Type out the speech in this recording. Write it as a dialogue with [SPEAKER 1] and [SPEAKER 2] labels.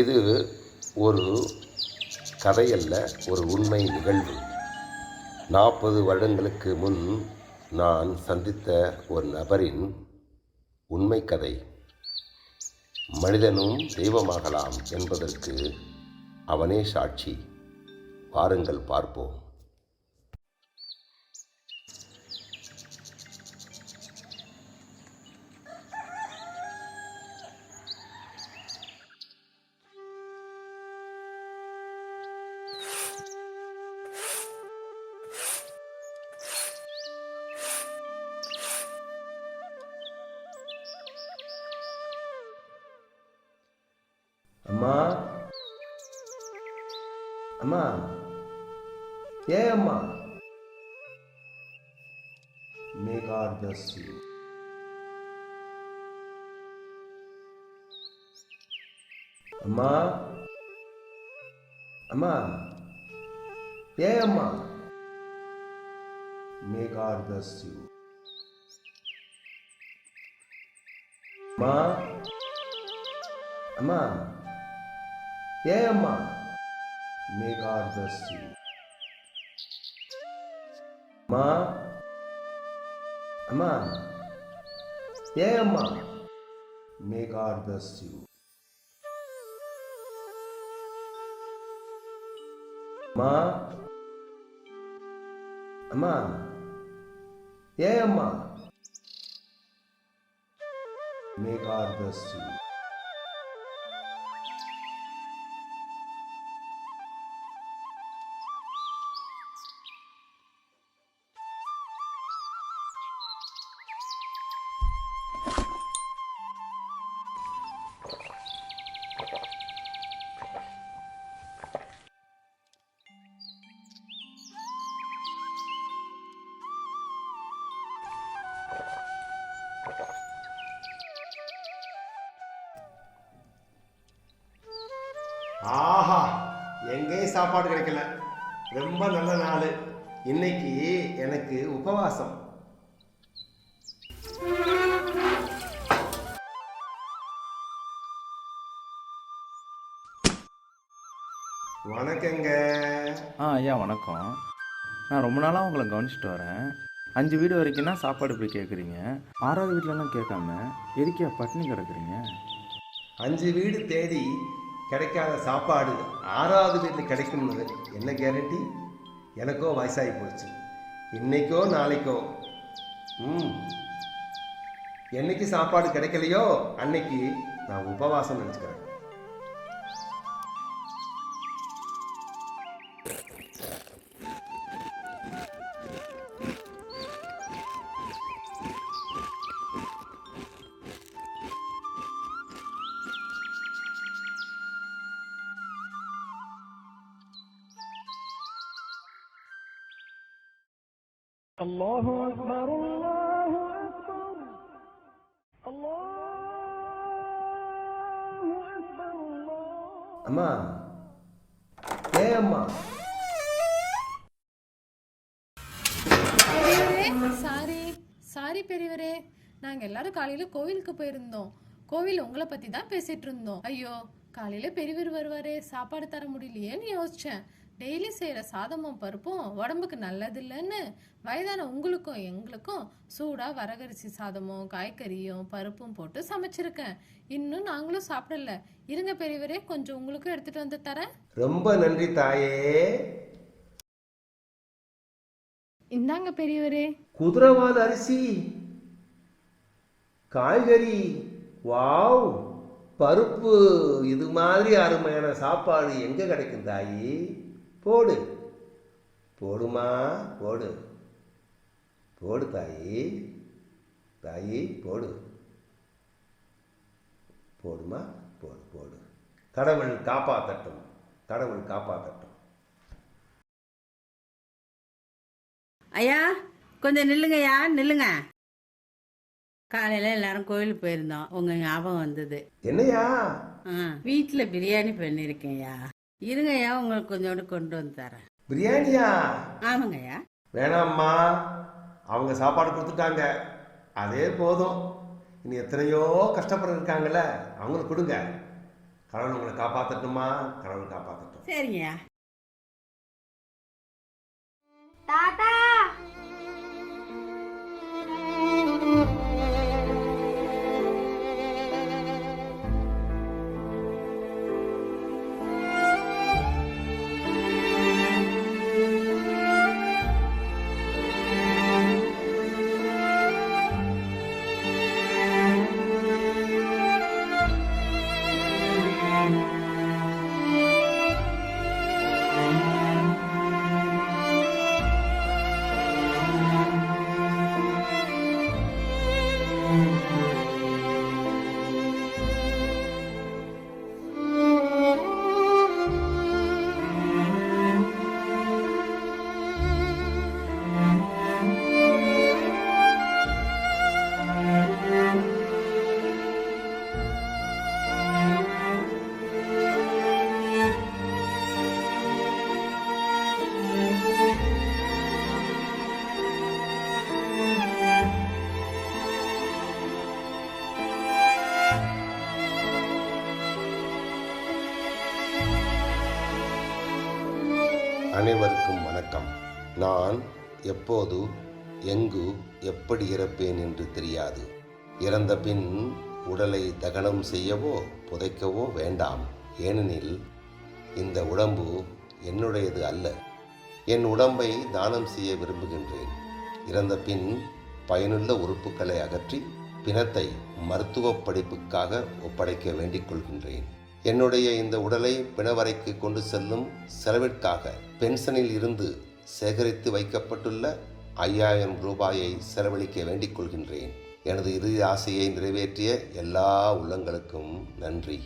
[SPEAKER 1] இது ஒரு கதையல்ல, ஒரு உண்மை நிகழ்வு. 40 வருடங்களுக்கு முன் நான் சந்தித்த ஒரு நபரின் உண்மை கதை. மனிதனும் தெய்வமாகலாம் என்பதற்கு அவனே சாட்சி. வாருங்கள் பார்ப்போம்.
[SPEAKER 2] அம்மா, அம்மா, ஏன் அம்மா? May God bless you. அம்மா, அம்மா, ஏன் அம்மா? May God bless you. அம்மா, அம்மா, ஏன் அம்மா? May God bless you. அம்மா, அம்மா, ஏன் அம்மா? May God bless you. அம்மா, அம்மா, ஏன் அம்மா? May God bless you. ஆஹா, எங்கேயும் சாப்பாடு கிடைக்கல. ரொம்ப நல்ல நாள் இன்னைக்கு. எனக்கு உபவாசம். வணக்கங்க.
[SPEAKER 3] ஐயா வணக்கம். நான் ரொம்ப நாளாக உங்களை கவனிச்சிட்டு வரேன். 5 வீடு வரைக்கும் தான் சாப்பாடு இப்படி கேட்குறீங்க. 6வது வீட்டிலலாம் கேட்காம எதுக்கே பட்டினி கிடக்குறீங்க?
[SPEAKER 2] 5 வீடு தேடி கிடைக்காத சாப்பாடு 6வது வீட்டில் கிடைக்கும்னு என்ன கேரண்டி? எனக்கோ வயசாகி போச்சு. இன்னைக்கோ நாளைக்கோ என்னைக்கு சாப்பாடு கிடைக்கலையோ அன்னைக்கு நான் உபவாசம் நினச்சிக்கிறேன்.
[SPEAKER 4] الله أكبر الله أكبر الله أكبر الله.
[SPEAKER 2] அம்மா, ஏன் அம்மா?
[SPEAKER 5] சாரி பெரியவரே, நாங்க எல்லாரும் காலையில கோவிலுக்கு போயிருந்தோம். கோவில் உங்களை பத்தி தான் பேசிட்டு இருந்தோம். ஐயோ, காலையில பெரியவர் வருவாரே, சாப்பாடு தர முடியலையேன்னு யோசிச்சேன். டெய்லி செய்யற சாதமும் பருப்பும் உடம்புக்கு நல்லது இல்லைன்னு வயதான உங்களுக்கும் எங்களுக்கும் சூடா வரகரிசி சாதமும் காய்கறியும் பருப்பும் போட்டு சமைச்சிருக்கேன். இன்னும் நாங்களும் சாப்பிடல. இருங்க பெரியவரே, கொஞ்சம் உங்களுக்கும் எடுத்துட்டு வந்து தரேன்.
[SPEAKER 2] ரொம்ப நன்றி தாயே.
[SPEAKER 5] இந்தாங்க பெரியவரே.
[SPEAKER 2] குதிரைவால் அரிசி, காய்கறி, வாவ், பருப்பு, இது மாதிரி அருமையான சாப்பாடு எங்க கிடைக்கும் தாயி? போடு, போடுமா, போடு, போடு தாயி, தாயி போடு, போடுமா, போடு, போடு. கடவுள் காப்பாற்றட்டும், கடவுள் காப்பாற்றட்டும்.
[SPEAKER 6] ஐயா கொஞ்சம் நில்லுங்கய்யா, நில்லுங்க. காலையில் எல்லாரும் கோயிலுக்கு போயிருந்தோம், உங்கள் ஞாபகம் வந்தது.
[SPEAKER 2] என்னையா?
[SPEAKER 6] வீட்டில் பிரியாணி பண்ணியிருக்கேன்யா. இருங்கய்யா, உங்களுக்கு கொஞ்சோண்டு கொண்டு வந்து தரேன்.
[SPEAKER 2] பிரியாணியா?
[SPEAKER 6] ஆமாங்கய்யா.
[SPEAKER 2] வேணாம்மா, அவங்க சாப்பாடு கொடுத்துட்டாங்க, அதே போதும். இனி எத்தனையோ கஷ்டப்பட்டு இருக்காங்கல்ல, அவங்களுக்கு கொடுங்க. கடவுள் உங்களை காப்பாற்றட்டுமா, கடவுள் காப்பாற்றட்டும்.
[SPEAKER 6] சரிங்கய்யா.
[SPEAKER 7] தாத்தா
[SPEAKER 1] அனைவருக்கும் வணக்கம். நான் எப்போது, எங்கு, எப்படி இறப்பேன் என்று தெரியாது. இறந்த பின் உடலை தகனம் செய்யவோ புதைக்கவோ வேண்டாம். ஏனெனில் இந்த உடம்பு என்னுடையது அல்ல. என் உடம்பை தானம் செய்ய விரும்புகின்றேன். இறந்த பின் பயனுள்ள உறுப்புகளை அகற்றி பிணத்தை மருத்துவ படிப்புக்காக ஒப்படைக்க வேண்டிக் கொள்கின்றேன். என்னுடைய இந்த உடலை பிணவரைக்கு கொண்டு செல்லும் செலவிற்காக பென்ஷனில் இருந்து சேகரித்து வைக்கப்பட்டுள்ள 5000 ரூபாயை செலவழிக்க வேண்டிக் கொள்கின்றேன். எனது இறுதி ஆசையை நிறைவேற்றிய எல்லா உள்ளங்களுக்கும் நன்றி.